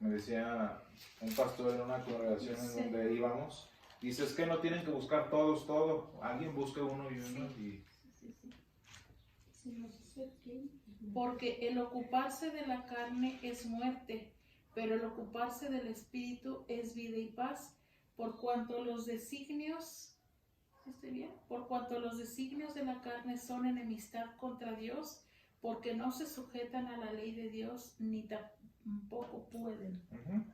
Me decía un pastor en una congregación en Sí. donde íbamos, dice, es que no tienen que buscar todos todo, alguien busque uno y uno. Y Porque el ocuparse de la carne es muerte, pero el ocuparse del espíritu es vida y paz, por cuanto los designios, ¿estoy bien? Por cuanto los designios de la carne son enemistad contra Dios, porque no se sujetan a la ley de Dios, ni tampoco pueden. Ujú.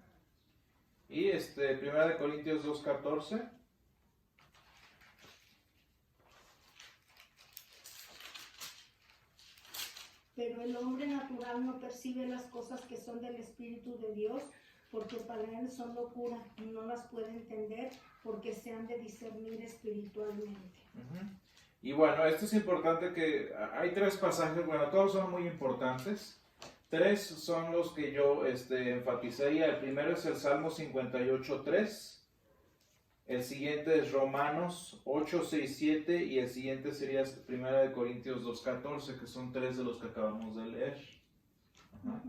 Y 1 Corintios 2:14. Pero el hombre natural no percibe las cosas que son del Espíritu de Dios, porque para él son locura y no las puede entender, porque se han de discernir espiritualmente. Ujú. Y bueno, esto es importante que hay 3 pasajes, bueno, todos son muy importantes. 3 son los que yo enfatizaría. El primero es el Salmo 58:3. El siguiente es Romanos 8:6-7 y el siguiente sería 1 Corintios 2:14, que son 3 de los que acabamos de leer. Ajá.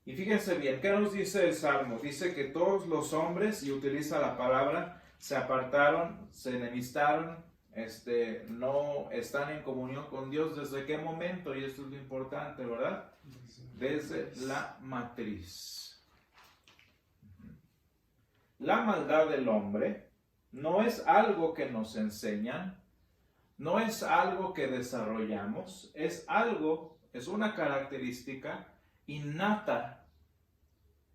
Y fíjense bien, ¿qué nos dice el Salmo? Dice que todos los hombres, y utiliza la palabra, se apartaron, se enemistaron, no están en comunión con Dios. ¿Desde qué momento? Y esto es lo importante, ¿verdad? Desde la matriz. La maldad del hombre no es algo que nos enseñan, no es algo que desarrollamos, es una característica innata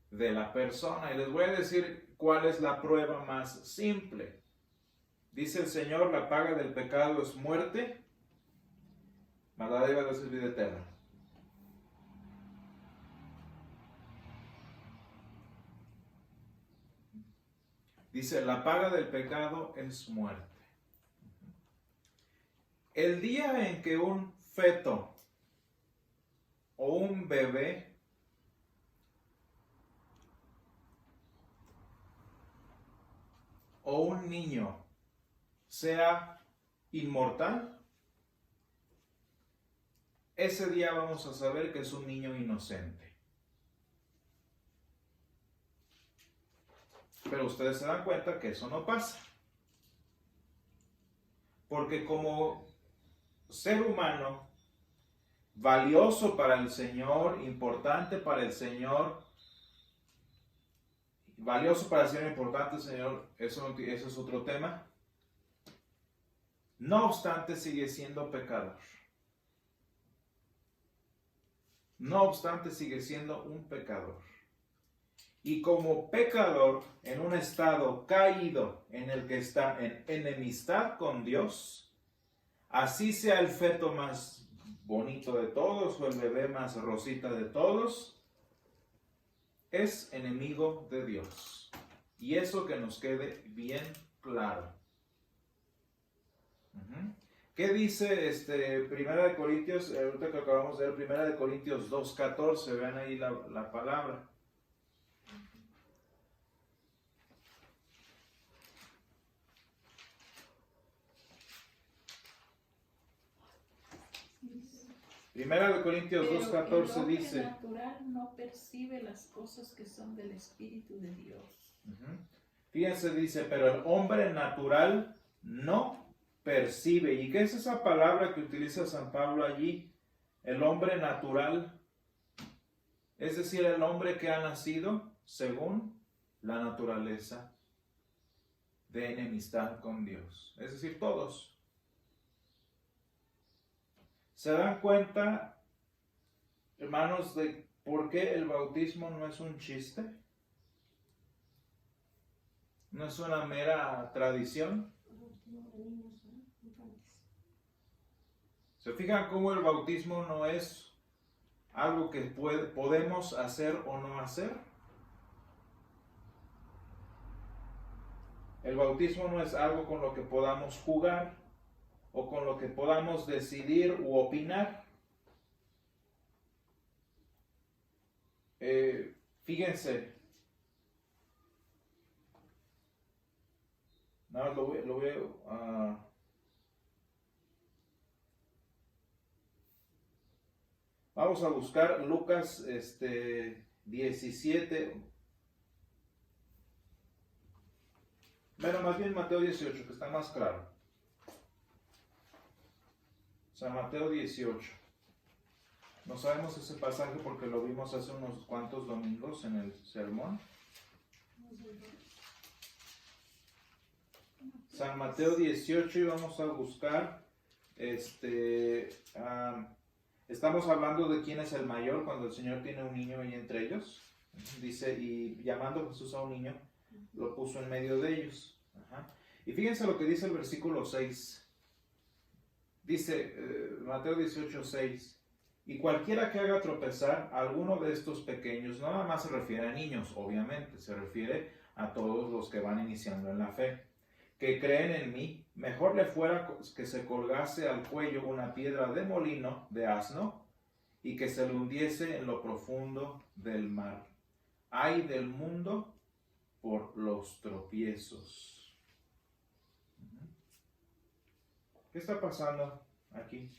de la persona. Y les voy a decir cuál es la prueba más simple. Dice el Señor, la paga del pecado es muerte, mas la dádiva de Dios es vida eterna. Dice, la paga del pecado es muerte. El día en que un feto o un bebé o un niño sea inmortal, ese día vamos a saber que es un niño inocente. Pero ustedes se dan cuenta que eso no pasa. Porque como ser humano, valioso para el Señor, importante para el Señor, valioso para el Señor, importante el Señor, eso es otro tema. No obstante, sigue siendo pecador. No obstante, sigue siendo un pecador. Y como pecador, en un estado caído en el que está en enemistad con Dios, así sea el feto más bonito de todos o el bebé más rosita de todos, es enemigo de Dios. Y eso que nos quede bien claro. ¿Qué dice 1 Corintios? Ahorita que acabamos de ver 1 Corintios 2:14, vean ahí la palabra. Primera de Corintios 2:14 dice. El hombre natural no percibe las cosas que son del Espíritu de Dios. Fíjense, dice, pero el hombre natural no percibe. ¿Y qué es esa palabra que utiliza San Pablo allí? El hombre natural, es decir, el hombre que ha nacido según la naturaleza de enemistad con Dios. Es decir, todos. ¿Se dan cuenta, hermanos, de por qué el bautismo no es un chiste? ¿No es una mera tradición? ¿Se fijan cómo el bautismo no es algo que podemos hacer o no hacer? El bautismo no es algo con lo que podamos jugar o con lo que podamos decidir u opinar. Fíjense, no, lo voy a vamos a buscar Lucas 17. Bueno, más bien Mateo 18, que está más claro. San Mateo 18. No sabemos ese pasaje porque lo vimos hace unos cuantos domingos en el sermón. San Mateo 18 y vamos a buscar, estamos hablando de quién es el mayor cuando el Señor tiene un niño ahí entre ellos. Dice, y llamando Jesús a un niño, lo puso en medio de ellos. Ajá. Y fíjense lo que dice el versículo 6. Dice Mateo 18, 6. Y cualquiera que haga tropezar a alguno de estos pequeños, no nada más se refiere a niños, obviamente, se refiere a todos los que van iniciando en la fe, que creen en mí, mejor le fuera que se colgase al cuello una piedra de molino de asno y que se le hundiese en lo profundo del mar. Ay del mundo por los tropiezos. ¿Qué está pasando aquí?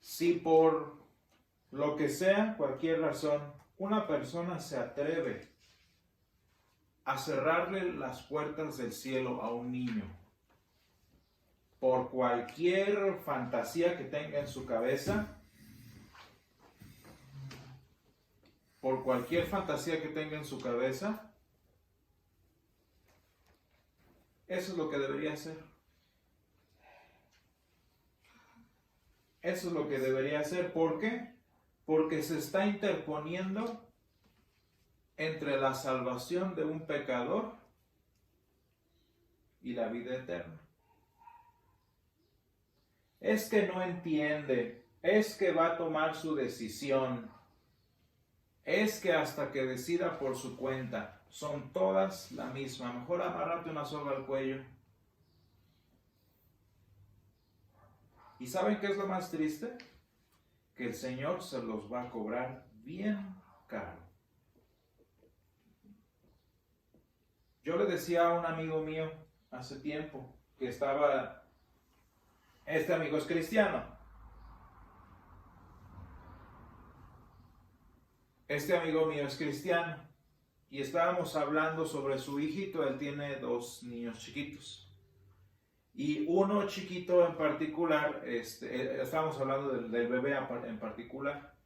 Si por lo que sea, cualquier razón, una persona se atreve a cerrarle las puertas del cielo a un niño, por cualquier fantasía que tenga en su cabeza, eso es lo que debería hacer. Eso es lo que debería hacer. ¿Por qué? Porque se está interponiendo entre la salvación de un pecador y la vida eterna. Es que no entiende, es que va a tomar su decisión, es que hasta que decida por su cuenta, son todas la misma. Mejor amárrate una soga al cuello. ¿Y saben qué es lo más triste? Que el Señor se los va a cobrar bien caro. Yo le decía a un amigo mío hace tiempo que estaba, este amigo es cristiano. Este amigo mío es cristiano y estábamos hablando sobre su hijito. Él tiene 2 niños chiquitos. Y uno chiquito en particular, estábamos hablando del bebé en particular,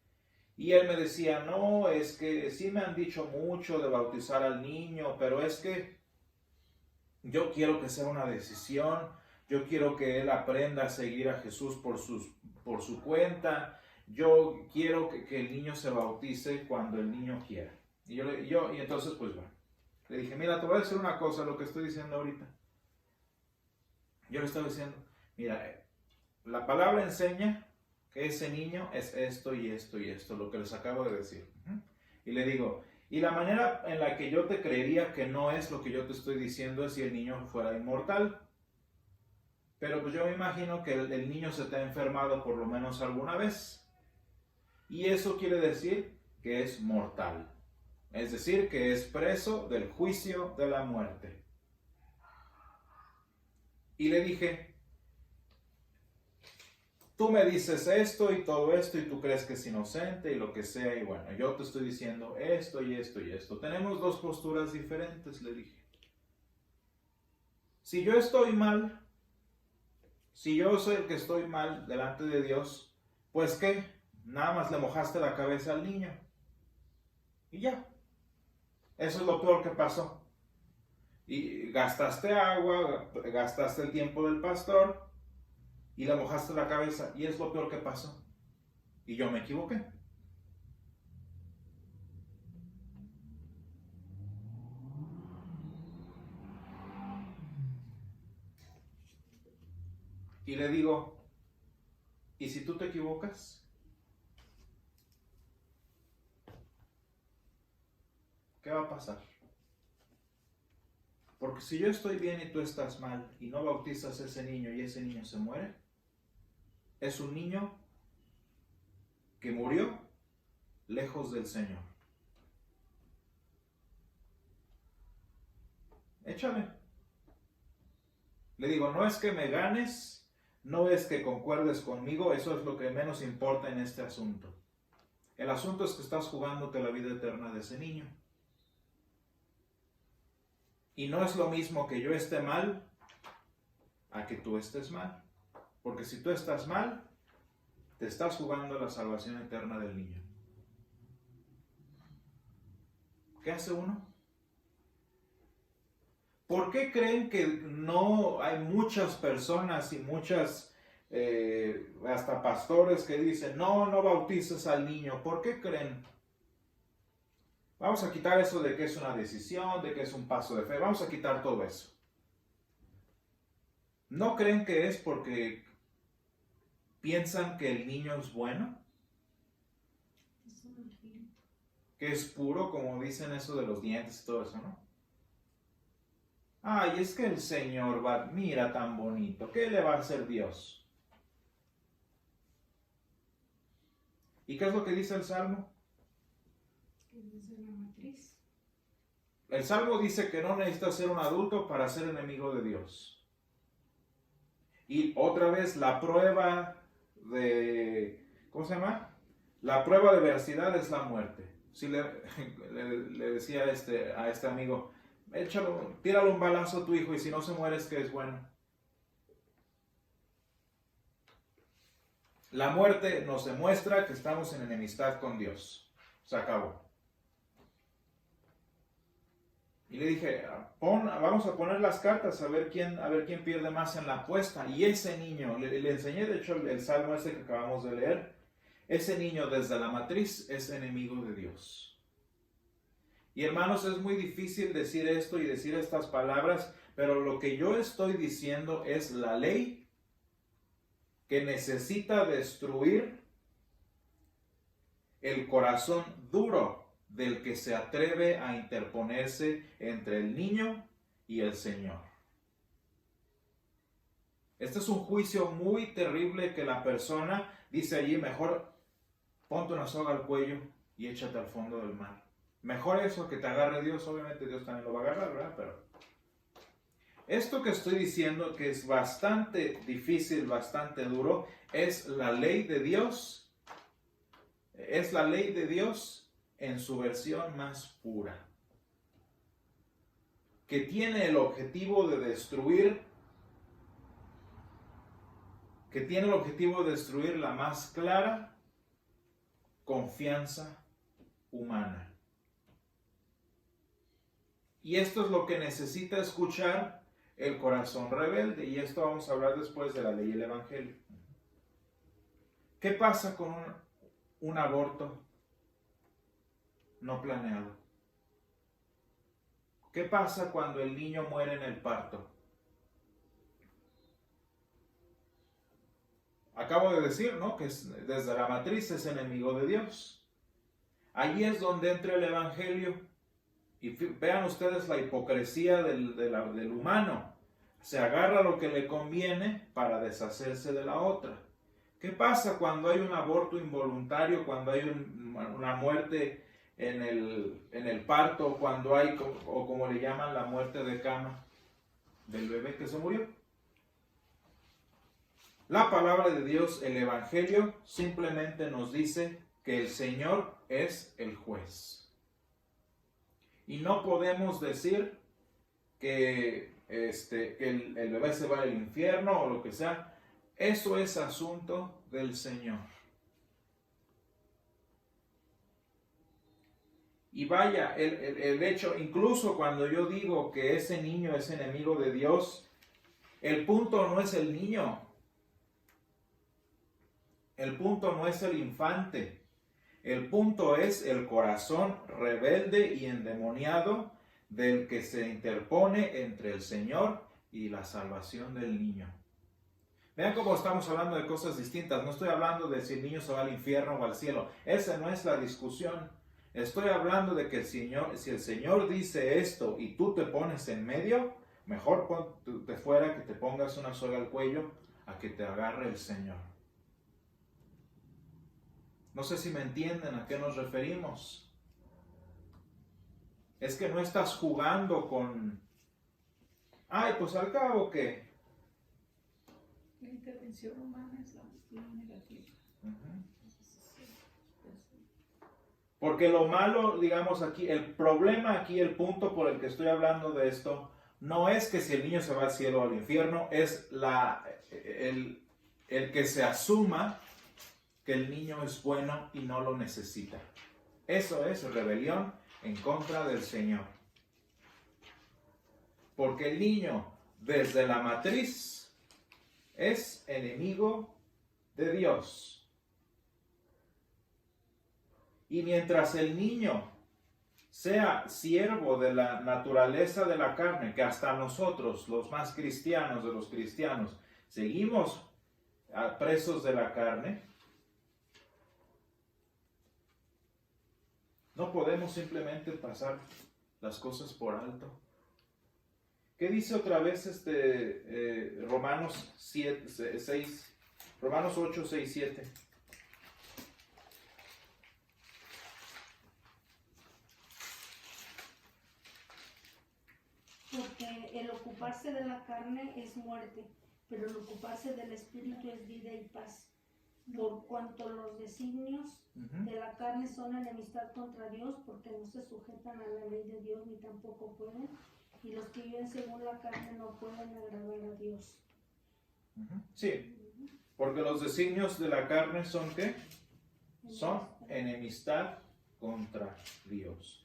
y él me decía, no, es que sí me han dicho mucho de bautizar al niño, pero es que yo quiero que sea una decisión, yo quiero que él aprenda a seguir a Jesús por su cuenta, yo quiero que el niño se bautice cuando el niño quiera. Y entonces, pues bueno, le dije, mira, te voy a decir una cosa, lo que estoy diciendo ahorita. Yo le estaba diciendo, mira, la palabra enseña que ese niño es esto y esto y esto, lo que les acabo de decir. Y le digo, y la manera en la que yo te creería que no es lo que yo te estoy diciendo es si el niño fuera inmortal. Pero pues yo me imagino que el niño se te ha enfermado por lo menos alguna vez. Y eso quiere decir que es mortal. Es decir, que es preso del juicio de la muerte. Y le dije, tú me dices esto y todo esto y tú crees que es inocente y lo que sea, y bueno, yo te estoy diciendo esto y esto y esto. Tenemos 2 posturas diferentes, le dije. Si yo estoy mal, si yo soy el que estoy mal delante de Dios, pues ¿qué? Nada más le mojaste la cabeza al niño. Y ya. Eso es lo peor que pasó. Y gastaste agua, gastaste el tiempo del pastor y le mojaste la cabeza, y es lo peor que pasó. Y yo me equivoqué. Y le digo, ¿y si tú te equivocas? ¿Qué va a pasar? Porque si yo estoy bien y tú estás mal y no bautizas a ese niño y ese niño se muere, es un niño que murió lejos del Señor. Échale. Le digo, no es que me ganes, no es que concuerdes conmigo, eso es lo que menos importa en este asunto. El asunto es que estás jugándote la vida eterna de ese niño. Y no es lo mismo que yo esté mal a que tú estés mal. Porque si tú estás mal, te estás jugando la salvación eterna del niño. ¿Qué hace uno? ¿Por qué creen que no hay muchas personas y muchas, hasta pastores que dicen, no bautices al niño? ¿Por qué creen? Vamos a quitar eso de que es una decisión, de que es un paso de fe. Vamos a quitar todo eso. ¿No creen que es porque piensan que el niño es bueno? Que es puro, como dicen eso de los dientes y todo eso, ¿no? Ay, es que el Señor va, mira tan bonito, ¿qué le va a hacer Dios? ¿Y qué es lo que dice el Salmo? Desde la matriz. El Salmo dice que no necesitas ser un adulto para ser enemigo de Dios. Y otra vez la prueba de, ¿cómo se llama? La prueba de veracidad es la muerte. Si le decía a este amigo, tírale un balazo a tu hijo y si no se muere es que es bueno. La muerte nos demuestra que estamos en enemistad con Dios. Se acabó. Y le dije, vamos a poner las cartas a ver quién pierde más en la apuesta. Y ese niño, le enseñé de hecho el salmo ese que acabamos de leer. Ese niño desde la matriz es enemigo de Dios. Y hermanos, es muy difícil decir esto y decir estas palabras, pero lo que yo estoy diciendo es la ley que necesita destruir el corazón duro del que se atreve a interponerse entre el niño y el Señor. Este es un juicio muy terrible que la persona dice allí, mejor ponte una soga al cuello y échate al fondo del mar. Mejor eso que te agarre Dios, obviamente Dios también lo va a agarrar, ¿verdad? Pero esto que estoy diciendo, que es bastante difícil, bastante duro, es la ley de Dios. Es la ley de Dios en su versión más pura. Que tiene el objetivo de destruir, la más clara confianza humana. Y esto es lo que necesita escuchar el corazón rebelde. Y esto vamos a hablar después de la ley y el evangelio. ¿Qué pasa con un aborto no planeado? ¿Qué pasa cuando el niño muere en el parto? Acabo de decir, ¿no? Que desde la matriz es enemigo de Dios. Allí es donde entra el evangelio. Y vean ustedes la hipocresía del humano. Se agarra lo que le conviene para deshacerse de la otra. ¿Qué pasa cuando hay un aborto involuntario, cuando hay una muerte en el parto, cuando hay, o como le llaman, la muerte de cama del bebé que se murió? La palabra de Dios, el Evangelio, simplemente nos dice que el Señor es el juez. Y no podemos decir que el bebé se va al infierno o lo que sea. Eso es asunto del Señor. Y vaya, el hecho, incluso cuando yo digo que ese niño es enemigo de Dios, el punto no es el niño. El punto no es el infante. El punto es el corazón rebelde y endemoniado del que se interpone entre el Señor y la salvación del niño. Vean cómo estamos hablando de cosas distintas. No estoy hablando de si el niño se va al infierno o al cielo. Esa no es la discusión. Estoy hablando de que si el Señor dice esto y tú te pones en medio, mejor ponte fuera, que te pongas una soga al cuello, a que te agarre el Señor. No sé si me entienden a qué nos referimos. Es que no estás jugando con... Ay, pues al cabo que... La intervención humana es la negativa. Porque lo malo, digamos aquí, el problema aquí, el punto por el que estoy hablando de esto, no es que si el niño se va al cielo o al infierno, es el que se asuma que el niño es bueno y no lo necesita. Eso es rebelión en contra del Señor. Porque el niño, desde la matriz, es enemigo de Dios. Y mientras el niño sea siervo de la naturaleza de la carne, que hasta nosotros, los más cristianos de los cristianos, seguimos presos de la carne, no podemos simplemente pasar las cosas por alto. ¿Qué dice otra vez Romanos 8, 6, 7? Porque el ocuparse de la carne es muerte, pero el ocuparse del espíritu es vida y paz. Por cuanto los designios de la carne son enemistad contra Dios, porque no se sujetan a la ley de Dios ni tampoco pueden, y los que viven según la carne no pueden agradar a Dios. Sí, porque los designios de la carne son ¿qué? Son enemistad contra Dios.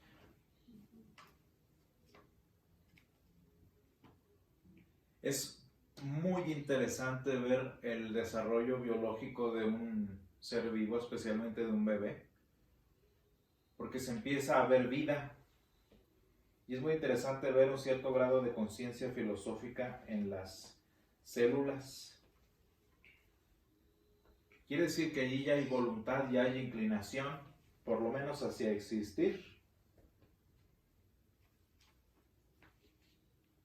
Es muy interesante ver el desarrollo biológico de un ser vivo, especialmente de un bebé, porque se empieza a ver vida. Y es muy interesante ver un cierto grado de conciencia filosófica en las células. Quiere decir que allí ya hay voluntad, ya hay inclinación, por lo menos hacia existir.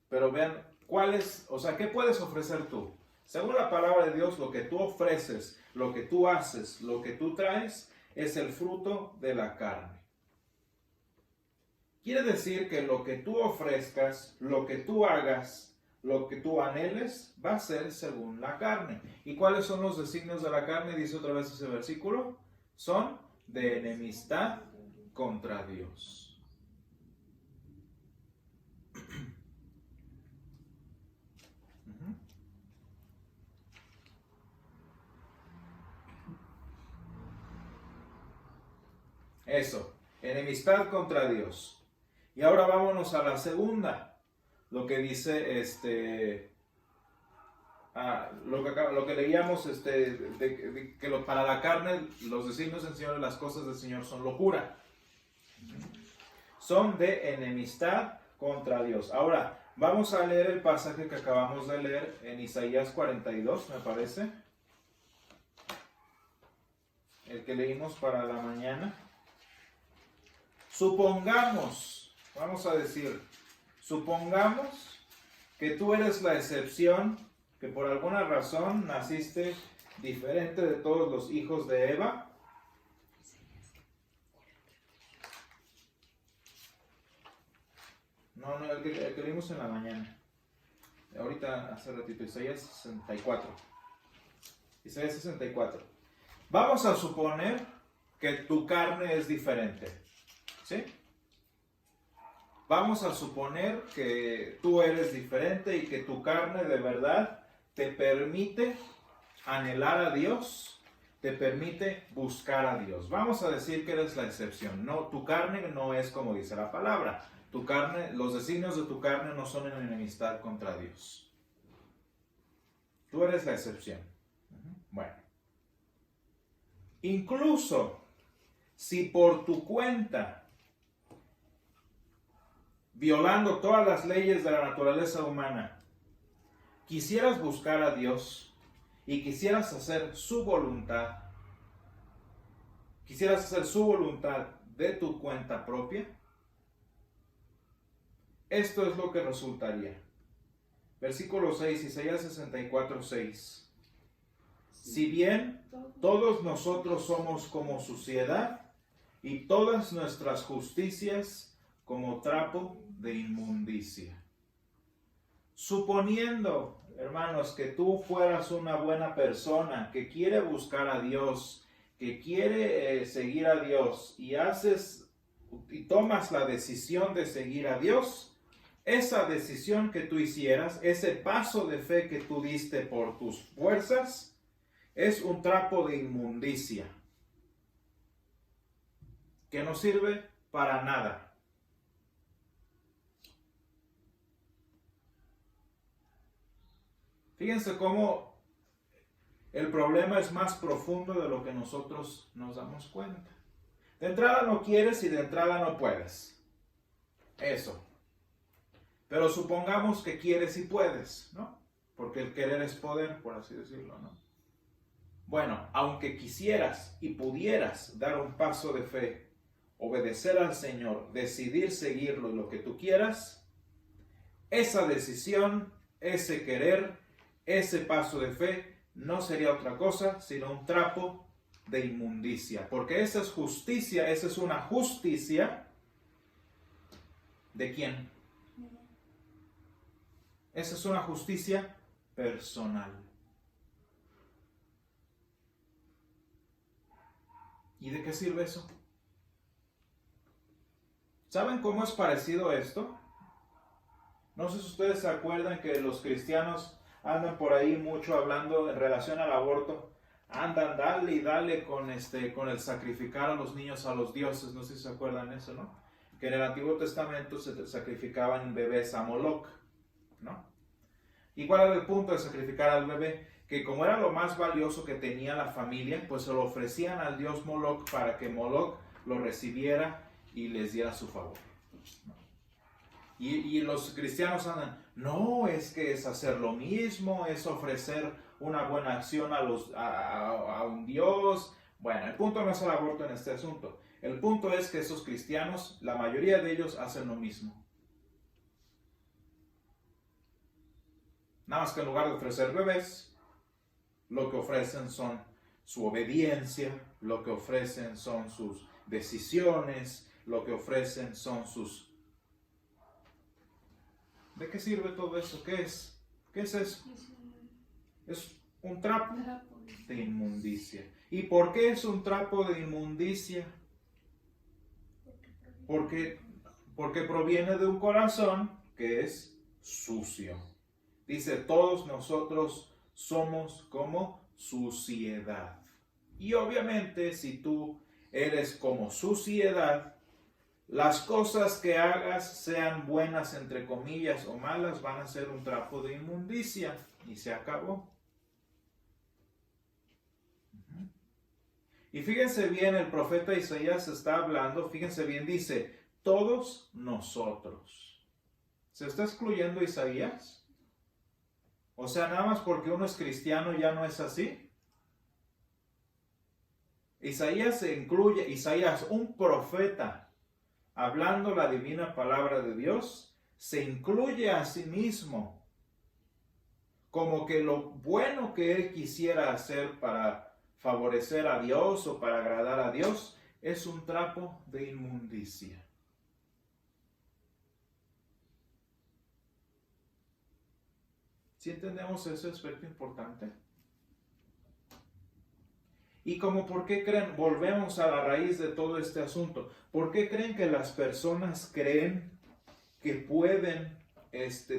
Pero vean, ¿qué puedes ofrecer tú? Según la palabra de Dios, lo que tú ofreces, lo que tú haces, lo que tú traes, es el fruto de la carne. Quiere decir que lo que tú ofrezcas, lo que tú hagas, lo que tú anheles, va a ser según la carne. ¿Y cuáles son los designios de la carne? Dice otra vez ese versículo. Son de enemistad contra Dios. Eso, enemistad contra Dios. Y ahora vámonos a la segunda. Lo que dice lo que leíamos, para la carne los designios del Señor y las cosas del Señor son locura. Son de enemistad contra Dios. Ahora, vamos a leer el pasaje que acabamos de leer en Isaías 42, me parece. El que leímos para la mañana. Supongamos que tú eres la excepción, que por alguna razón naciste diferente de todos los hijos de Eva. No, el que leímos en la mañana. Ahorita, hace ratito, Isaías 64. Isaías 64. Vamos a suponer que tu carne es diferente. ¿Sí? Vamos a suponer que tú eres diferente y que tu carne de verdad te permite anhelar a Dios, te permite buscar a Dios. Vamos a decir que eres la excepción. No, tu carne no es como dice la palabra. Tu carne, los designios de tu carne no son en enemistad contra Dios. Tú eres la excepción. Bueno. Incluso si por tu cuenta, violando todas las leyes de la naturaleza humana, quisieras buscar a Dios y quisieras hacer su voluntad de tu cuenta propia, esto es lo que resultaría. Versículo 6, Isaías 64, 6. Si bien todos nosotros somos como suciedad y todas nuestras justicias como trapo de inmundicia. Suponiendo, hermanos, que tú fueras una buena persona que quiere buscar a Dios, que quiere seguir a Dios y tomas la decisión de seguir a Dios, esa decisión que tú hicieras, ese paso de fe que tú diste por tus fuerzas, es un trapo de inmundicia que no sirve para nada. Fíjense cómo el problema es más profundo de lo que nosotros nos damos cuenta. De entrada no quieres y de entrada no puedes. Eso. Pero supongamos que quieres y puedes, ¿no? Porque el querer es poder, por así decirlo, ¿no? Bueno, aunque quisieras y pudieras dar un paso de fe, obedecer al Señor, decidir seguirlo y lo que tú quieras, esa decisión, ese querer, ese paso de fe no sería otra cosa sino un trapo de inmundicia, porque esa es justicia, esa es una justicia ¿de quién? Esa es una justicia personal. ¿Y de qué sirve eso? ¿Saben cómo es parecido esto? No sé si ustedes se acuerdan que los cristianos andan por ahí mucho hablando en relación al aborto. Andan, dale y dale con el sacrificar a los niños a los dioses. No sé si se acuerdan de eso, ¿no? Que en el Antiguo Testamento se sacrificaban bebés a Moloch, ¿no? ¿Y cuál era el punto de sacrificar al bebé? Que como era lo más valioso que tenía la familia, pues se lo ofrecían al dios Moloch para que Moloch lo recibiera y les diera su favor. Y los cristianos andan, no, es que es hacer lo mismo, es ofrecer una buena acción a un dios. Bueno, el punto no es el aborto en este asunto. El punto es que esos cristianos, la mayoría de ellos hacen lo mismo. Nada más que en lugar de ofrecer bebés, lo que ofrecen son su obediencia, lo que ofrecen son sus decisiones, lo que ofrecen son sus... ¿De qué sirve todo eso? ¿Qué es? ¿Qué es eso? Es un trapo de inmundicia. ¿Y por qué es un trapo de inmundicia? Porque proviene de un corazón que es sucio. Dice, todos nosotros somos como suciedad. Y obviamente, si tú eres como suciedad, las cosas que hagas, sean buenas entre comillas o malas, van a ser un trapo de inmundicia. Y se acabó. Y fíjense bien, el profeta Isaías está hablando, fíjense bien, dice, todos nosotros. ¿Se está excluyendo Isaías? O sea, nada más porque uno es cristiano ya no es así. Isaías se incluye, Isaías, un profeta, hablando la divina palabra de Dios, se incluye a sí mismo. Como que lo bueno que él quisiera hacer para favorecer a Dios o para agradar a Dios es un trapo de inmundicia. ¿Sí entendemos ese aspecto importante? Y como por qué creen, volvemos a la raíz de todo este asunto, ¿por qué creen que las personas creen que pueden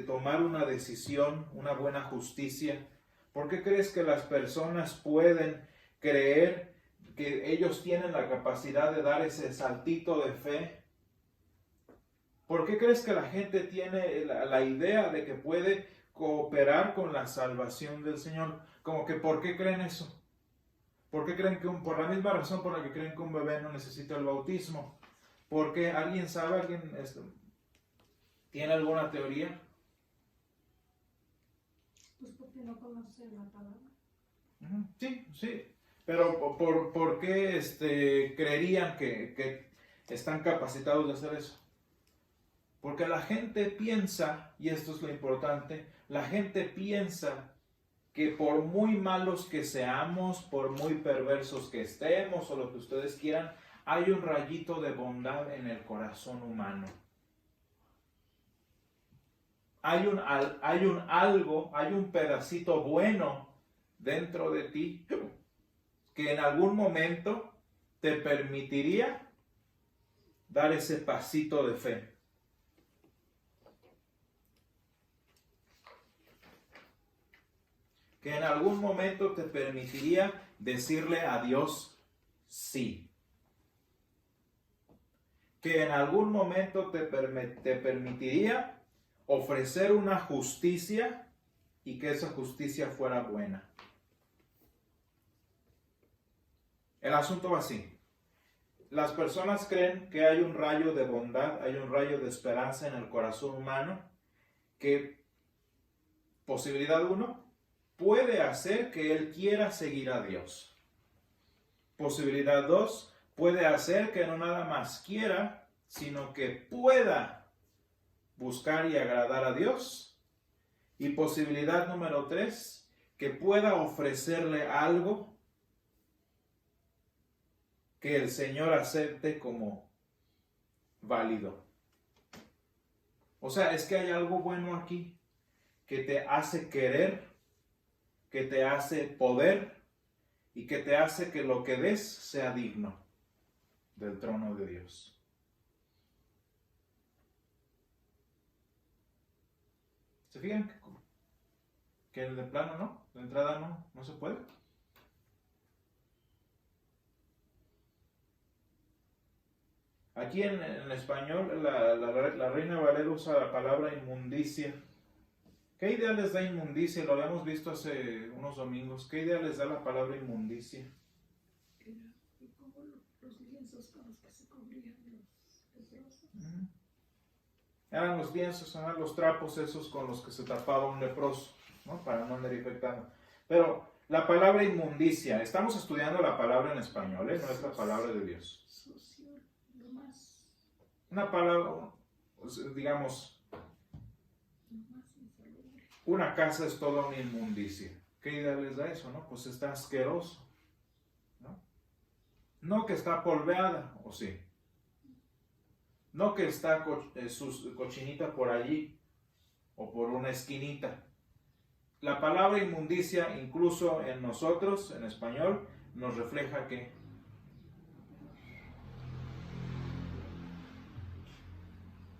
tomar una decisión, una buena justicia? ¿Por qué crees que las personas pueden creer que ellos tienen la capacidad de dar ese saltito de fe? ¿Por qué crees que la gente tiene la idea de que puede cooperar con la salvación del Señor? Como que ¿por qué creen eso? ¿Por qué creen que por la misma razón por la que creen que un bebé no necesita el bautismo? ¿Porque alguien sabe, tiene alguna teoría? Pues porque no conocen la palabra. Sí. Pero ¿por qué creerían que están capacitados de hacer eso? Porque la gente piensa, y esto es lo importante, la gente piensa que por muy malos que seamos, por muy perversos que estemos o lo que ustedes quieran, hay un rayito de bondad en el corazón humano. Hay un pedacito bueno dentro de ti que en algún momento te permitiría dar ese pasito de fe. Que en algún momento te permitiría decirle a Dios sí. Que en algún momento te permitiría ofrecer una justicia y que esa justicia fuera buena. El asunto va así. Las personas creen que hay un rayo de bondad, hay un rayo de esperanza en el corazón humano que, posibilidad 1, puede hacer que él quiera seguir a Dios. Posibilidad 2, puede hacer que no nada más quiera, sino que pueda buscar y agradar a Dios. Y posibilidad número 3, que pueda ofrecerle algo que el Señor acepte como válido. O sea, es que hay algo bueno aquí que te hace querer, que te hace poder y que te hace que lo que des sea digno del trono de Dios. ¿Se fijan que de plano no? De entrada no se puede. Aquí en español la Reina Valera usa la palabra inmundicia. ¿Qué idea les da inmundicia? Lo habíamos visto hace unos domingos. ¿Qué idea les da la palabra inmundicia? Era como los lienzos con los que se cubrían los leprosos. Eran los lienzos, eran los trapos esos con los que se tapaba un leproso, ¿no? Para no andar infectando. Pero la palabra inmundicia, estamos estudiando la palabra en español, ¿eh? No es la palabra de Dios. Sucio, lo más. Una palabra, digamos, una casa es toda una inmundicia. ¿Qué idea les da eso, no? Pues está asqueroso, ¿no? No que está polveada, ¿o sí? No que está cochinita por allí o por una esquinita. La palabra inmundicia, incluso en nosotros, en español, nos refleja que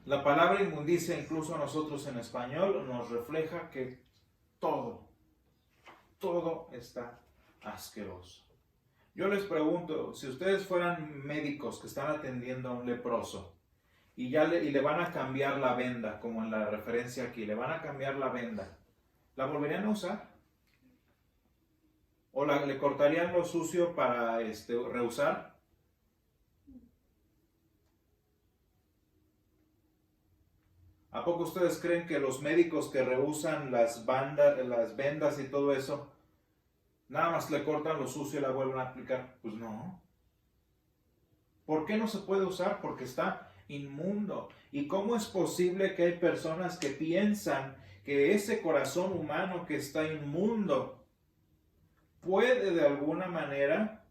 la palabra inmundicia, incluso a nosotros en español, nos refleja que todo está asqueroso. Yo les pregunto, si ustedes fueran médicos que están atendiendo a un leproso y le van a cambiar la venda, como en la referencia aquí, le van a cambiar la venda, ¿la volverían a usar? ¿O le cortarían lo sucio para reusar? ¿A poco ustedes creen que los médicos que reusan las vendas y todo eso, nada más le cortan lo sucio y la vuelven a aplicar? Pues no. ¿Por qué no se puede usar? Porque está inmundo. ¿Y cómo es posible que hay personas que piensan que ese corazón humano que está inmundo puede de alguna manera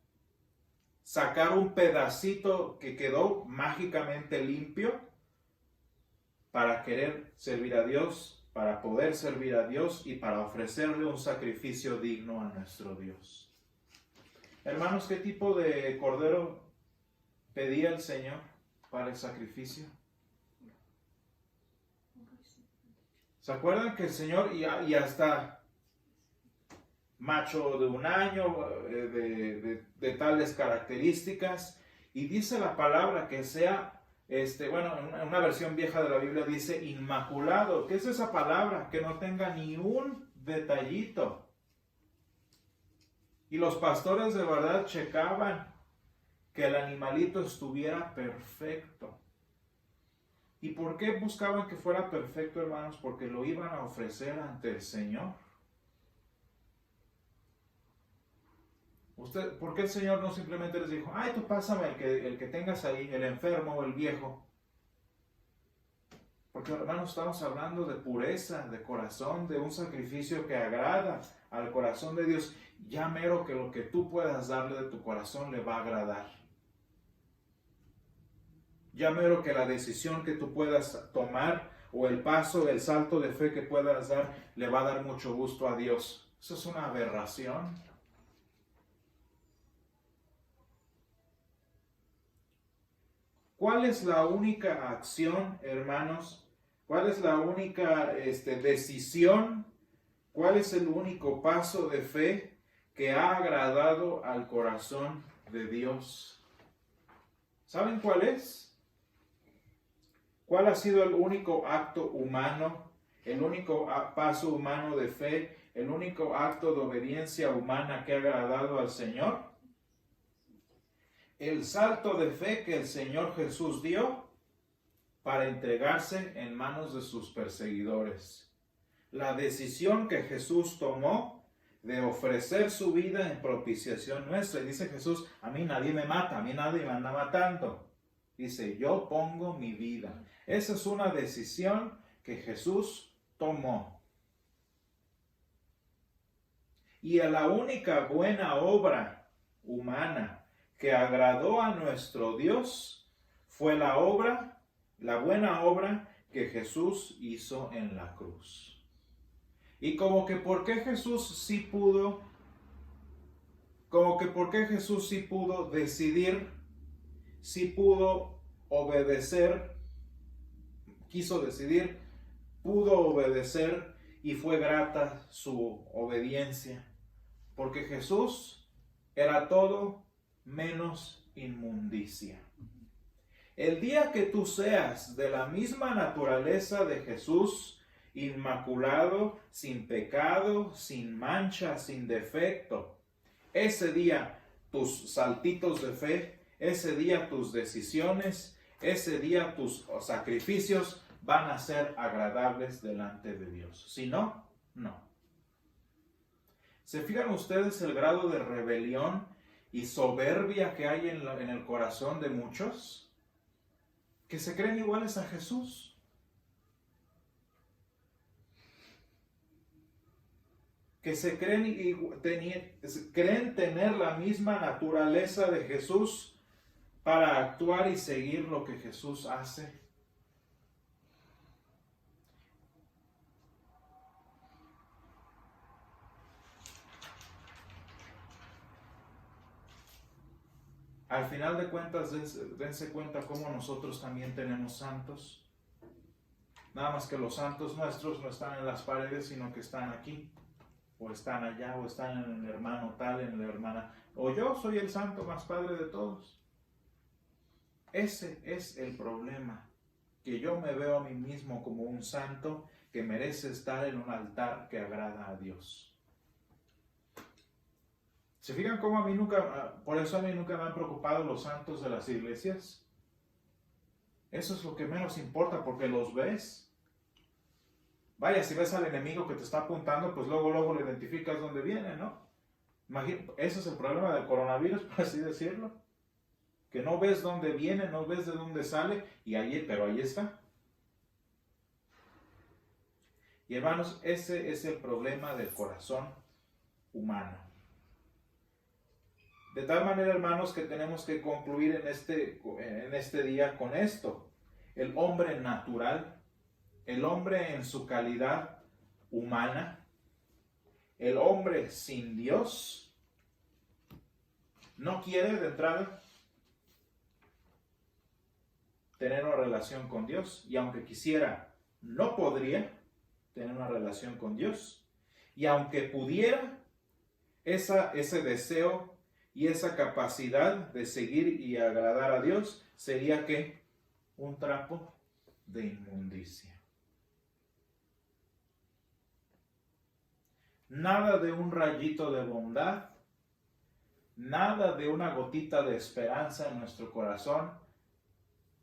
sacar un pedacito que quedó mágicamente limpio para querer servir a Dios, para poder servir a Dios y para ofrecerle un sacrificio digno a nuestro Dios? Hermanos, ¿qué tipo de cordero pedía el Señor para el sacrificio? ¿Se acuerdan que el Señor, y hasta macho de un año, de tales características, y dice la palabra que sea, en una versión vieja de la Biblia dice inmaculado? ¿Qué es esa palabra? Que no tenga ni un detallito. Y los pastores de verdad checaban que el animalito estuviera perfecto. ¿Y por qué buscaban que fuera perfecto, hermanos? Porque lo iban a ofrecer ante el Señor. ¿Por qué el Señor no simplemente les dijo, ay, tú pásame el que tengas ahí, el enfermo o el viejo? Porque, hermanos, estamos hablando de pureza, de corazón, de un sacrificio que agrada al corazón de Dios. Ya mero que lo que tú puedas darle de tu corazón le va a agradar. Ya mero que la decisión que tú puedas tomar o el paso, el salto de fe que puedas dar, le va a dar mucho gusto a Dios. Eso es una aberración. ¿Cuál es la única acción, hermanos? ¿Cuál es la única decisión? ¿Cuál es el único paso de fe que ha agradado al corazón de Dios? ¿Saben cuál es? ¿Cuál ha sido el único acto humano, el único paso humano de fe, el único acto de obediencia humana que ha agradado al Señor? El salto de fe que el Señor Jesús dio para entregarse en manos de sus perseguidores. La decisión que Jesús tomó de ofrecer su vida en propiciación nuestra. Y dice Jesús, a mí nadie me mata, a mí nadie me anda matando. Dice, yo pongo mi vida. Esa es una decisión que Jesús tomó. Y a la única buena obra humana que agradó a nuestro Dios fue la buena obra que Jesús hizo en la cruz. Y como que por qué Jesús sí pudo decidir, sí pudo obedecer, quiso decidir, pudo obedecer y fue grata su obediencia. Porque Jesús era todo menos inmundicia. El día que tú seas de la misma naturaleza de Jesús, inmaculado, sin pecado, sin mancha, sin defecto, ese día tus saltitos de fe, ese día tus decisiones, ese día tus sacrificios van a ser agradables delante de Dios. Si no, no. ¿Se fijan ustedes el grado de rebelión y soberbia que hay en el corazón de muchos? Que se creen iguales a Jesús. Que se creen tener la misma naturaleza de Jesús para actuar y seguir lo que Jesús hace. Al final de cuentas, dense cuenta cómo nosotros también tenemos santos. Nada más que los santos nuestros no están en las paredes, sino que están aquí. O están allá, o están en el hermano tal, en la hermana. O yo soy el santo más padre de todos. Ese es el problema. Que yo me veo a mí mismo como un santo que merece estar en un altar que agrada a Dios. ¿Se fijan cómo por eso a mí nunca me han preocupado los santos de las iglesias? Eso es lo que menos importa, porque los ves. Vaya, si ves al enemigo que te está apuntando, pues luego lo identificas dónde viene, ¿no? Ese es el problema del coronavirus, por así decirlo. Que no ves dónde viene, no ves de dónde sale, pero ahí está. Y hermanos, ese es el problema del corazón humano. De tal manera, hermanos, que tenemos que concluir en este día con esto. El hombre natural, el hombre en su calidad humana, el hombre sin Dios, no quiere de entrada tener una relación con Dios, y aunque quisiera, no podría tener una relación con Dios, y aunque pudiera, ese deseo y esa capacidad de seguir y agradar a Dios sería ¿qué? Un trapo de inmundicia. Nada de un rayito de bondad, nada de una gotita de esperanza en nuestro corazón.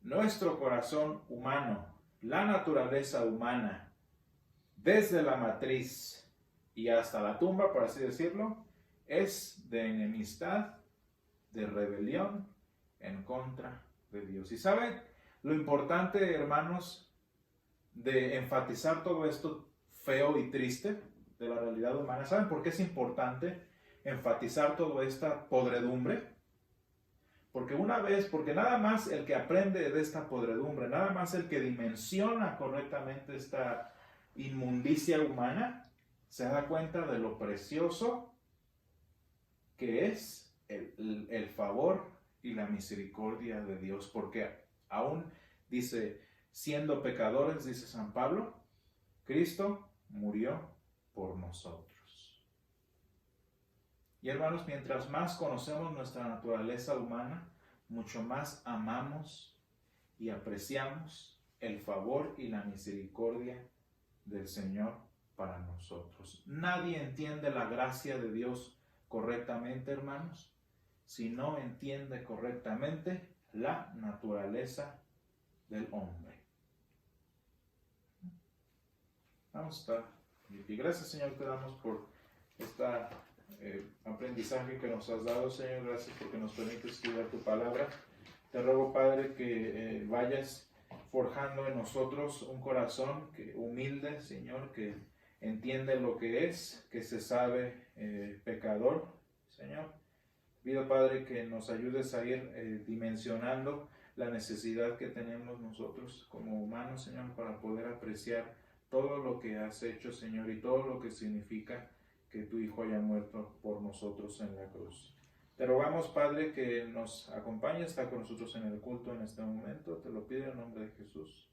Nuestro corazón humano, la naturaleza humana, desde la matriz y hasta la tumba, por así decirlo, es de enemistad, de rebelión en contra de Dios. Y ¿saben lo importante, hermanos, de enfatizar todo esto feo y triste de la realidad humana? ¿Saben por qué es importante enfatizar toda esta podredumbre? Porque nada más el que aprende de esta podredumbre, nada más el que dimensiona correctamente esta inmundicia humana, se da cuenta de lo precioso que es el favor y la misericordia de Dios. Porque Aún dice, siendo pecadores, dice San Pablo, Cristo murió por nosotros. Y hermanos, mientras más conocemos nuestra naturaleza humana, mucho más amamos y apreciamos el favor y la misericordia del Señor para nosotros. Nadie entiende la gracia de Dios correctamente, hermanos, si no entiende correctamente la naturaleza del hombre. Vamos a estar. Y gracias, Señor, te damos por este aprendizaje que nos has dado, Señor. Gracias porque nos permites estudiar tu palabra. Te ruego, Padre, que vayas forjando en nosotros un corazón humilde, Señor, que entiende lo que es, que se sabe pecador, Señor. Pido, Padre, que nos ayudes a ir dimensionando la necesidad que tenemos nosotros como humanos, Señor, para poder apreciar todo lo que has hecho, Señor, y todo lo que significa que tu Hijo haya muerto por nosotros en la cruz. Te rogamos, Padre, que nos acompañes, está con nosotros en el culto en este momento. Te lo pido en nombre de Jesús.